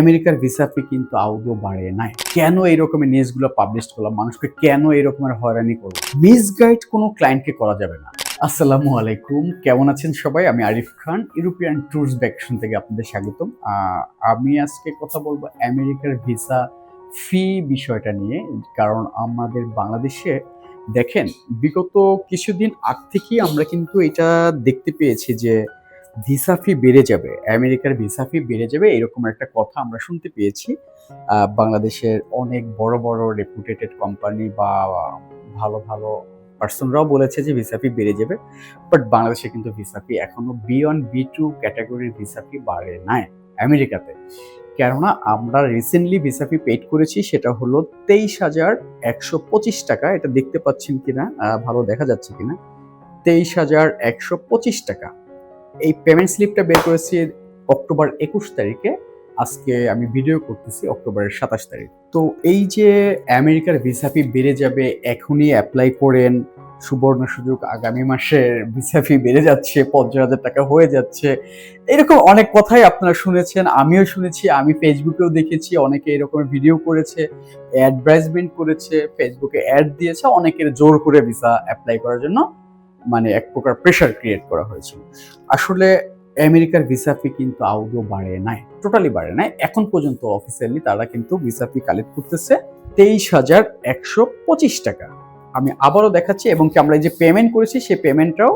আমেরিকার ভিসা ফি কিন্তু আদৌ বাড়ে নাই। কেন এই রকমের নিউজগুলো পাবলিশ করলাম? মানুষকে কেন এই রকমের হয়রানি করব? মিসগাইড কোনো ক্লায়েন্টকে করা যাবে না। আসসালামু আলাইকুম, কেমন আছেন সবাই? আমি আরিফ খান, ইউরোপিয়ান ট্যুরস ভ্যাকেশন থেকে আপনাদের স্বাগতম। আমি আজকে কথা বলবো আমেরিকার ভিসা ফি বিষয়টা নিয়ে। কারণ আমাদের বাংলাদেশে দেখেন, বিগত কিছুদিন আগ থেকেই আমরা কিন্তু এটা দেখতে পেয়েছি যে ভিসা ফি বেড়ে যাবে, আমেরিকার ভিসা ফি বেড়ে যাবে, এরকম একটা কথা আমরা শুনতে পেয়েছি। বাংলাদেশের অনেক বড় বড় রেপুটেটেড কোম্পানি বা ভালো ভালো পার্সনরাও বলেছে যে ভিসা ফি বেড়ে যাবে। বাট বাংলাদেশে কিন্তু ভিসা ফি এখনো B1 B2 ক্যাটাগরির ভিসা ফি বাড়ে নাই আমেরিকাতে। কেননা আমরা রিসেন্টলি ভিসা ফি পেড করেছি, সেটা হলো 23,125 টাকা। এটা দেখতে পাচ্ছেন কিনা, ভালো দেখা যাচ্ছে কিনা, 23,125 টাকা। এই পেমেন্ট স্লিপটা বের করেছি অক্টোবর 21 তারিখে। আজকে আমি ভিডিও করতেছি অক্টোবরের 27 তারিখ। তো এই যে আমেরিকার ভিসা ফি বেড়ে যাবে, এখনই অ্যাপ্লাই করেন, সুবর্ণ সুযোগ, আগামী মাসের ভিসা ফি বেড়ে যাচ্ছে, 50,000 টাকা হয়ে যাচ্ছে, এরকম অনেক কথাই আপনারা শুনেছেন, আমিও শুনেছি, আমি ফেসবুকেও দেখেছি, অনেকে এরকম ভিডিও করেছে, অ্যাডভার্টাইজমেন্ট করেছে, ফেসবুকে অ্যাড দিয়েছে, অনেকের জোর করে ভিসা অ্যাপ্লাই করার জন্য মানে এক প্রকার প্রেশার ক্রিয়েট করা হয়েছিল। আসলে আমেরিকার ভিসা ফি কিন্তু আদৌ বাড়ে নাই, টোটালি বাড়ে নাই। এখন পর্যন্ত অফিসিয়ালি তারা কিন্তু ভিসা ফি কালেক্ট করতেছে 23,125 টাকা। আমি আবারও দেখাচ্ছি, এবং কি আমরা এই যে পেমেন্ট করেছি সেই পেমেন্টটাও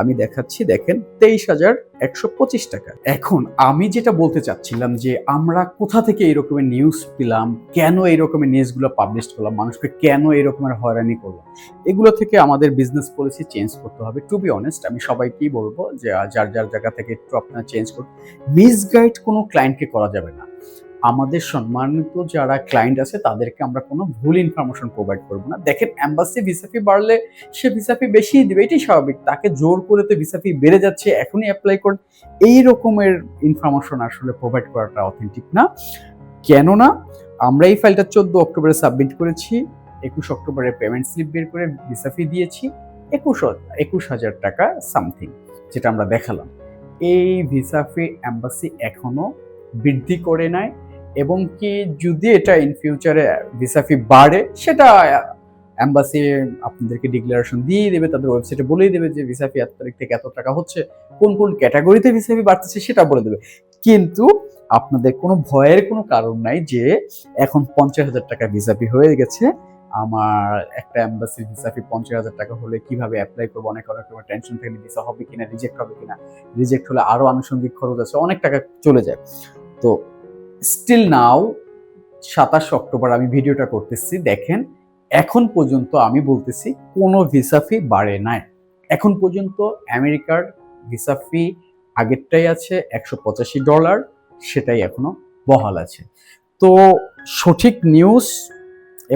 আমি দেখাচ্ছি, দেখেন 23,125 টাকা। এখন আমি যেটা বলতে চাচ্ছিলাম যে আমরা কোথা থেকে এই রকমের নিউজ পেলাম, কেন এই রকমের নিউজগুলো পাবলিশ করলাম, মানুষকে কেন এই রকমের হয়রানি করলাম, এগুলো থেকে আমাদের বিজনেস পলিসি চেঞ্জ করতে হবে। টু বি অনেস্ট, আমি সবাইকেই বলবো যে যার যার জায়গা থেকে একটু আপনারা চেঞ্জ করুন। মিসগাইড কোনো ক্লায়েন্টকে করা যাবে না। আমাদের সম্মানিত যারা ক্লায়েন্ট আছে তাদেরকে আমরা কোনো ভুল ইনফরমেশন প্রোভাইড করবো না। দেখেন, এম্বাসি ভিসা ফি বাড়লে সে ভিসা ফি বেশিই দিবে, এটাই স্বাভাবিক। তাকে জোর করে তো ভিসা ফি বেড়ে যাচ্ছে, এখনই অ্যাপ্লাই করুন, এই রকমের ইনফরমেশন আসলে প্রোভাইড করাটা অথেন্টিক না। কেননা আমরা এই ফাইলটা 14 অক্টোবরে সাবমিট করেছি, 21 অক্টোবরে পেমেন্ট স্লিপ বের করে ভিসা ফি দিয়েছি 21,000 টাকা সামথিং, যেটা আমরা দেখালাম। এই ভিসা ফি এম্বাসি এখনো বৃদ্ধি করে নাই, এবং কি যদি এটা ইন ফিউচারে ভিসা ফি বাড়ে, সেটা এম্বাসি আপনাদেরকে ডিক্লারেশন দিয়ে দেবে, তাদের ওয়েবসাইটে বলেই দেবে যে ভিসা ফি এত তারিখ থেকে এত টাকা হচ্ছে, কোন কোন ক্যাটাগরিতে ভিসা ফি বাড়তেছে সেটা বলে দেবে। কিন্তু আপনাদের কোনো ভয়ের কোনো কারণ নাই যে এখন 50,000 টাকা ভিসা ফি হয়ে গেছে, আমার একটা এম্বাসির ভিসা ফি 50,000 টাকা হলে কিভাবে অ্যাপ্লাই করবো, অনেক রকমের টেনশন থাকে, ভিসা হবে কিনা, রিজেক্ট হবে কিনা, রিজেক্ট হলে আরো আনুষঙ্গিক খরচ আছে, অনেক টাকা চলে যায়। তো স্টিল নাও 27 অক্টোবর আমি ভিডিওটা করতেছি, দেখেন এখন পর্যন্ত আমি বলতেছি কোনো ভিসা ফি বাড়ে নাই। এখন পর্যন্ত আমেরিকার ভিসা ফি আগেরটাই আছে $185, সেটাই এখনো বহাল আছে। তো সঠিক নিউজ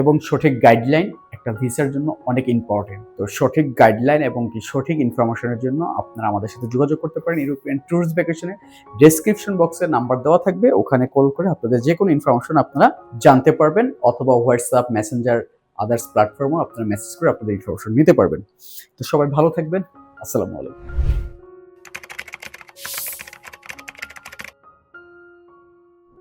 এবং সঠিক গাইডলাইন একটা ভিসার জন্য অনেক ইম্পর্টেন্ট। তো সঠিক গাইডলাইন এবং কি সঠিক ইনফরমেশনের জন্য আপনারা আমাদের সাথে যোগাযোগ করতে পারেন। ইউরোপিয়ান ট্যুরস ভ্যাকেশনে ডেসক্রিপশন বক্সে নাম্বার দেওয়া থাকবে, ওখানে কল করে আপনাদের যে কোনো ইনফরমেশন আপনারা জানতে পারবেন, অথবা হোয়াটসঅ্যাপ, মেসেঞ্জার, আদার্স প্ল্যাটফর্মও আপনারা মেসেজ করে আপনাদের ইনফরমেশন নিতে পারবেন। তো সবাই ভালো থাকবেন, আসসালামু আলাইকুম।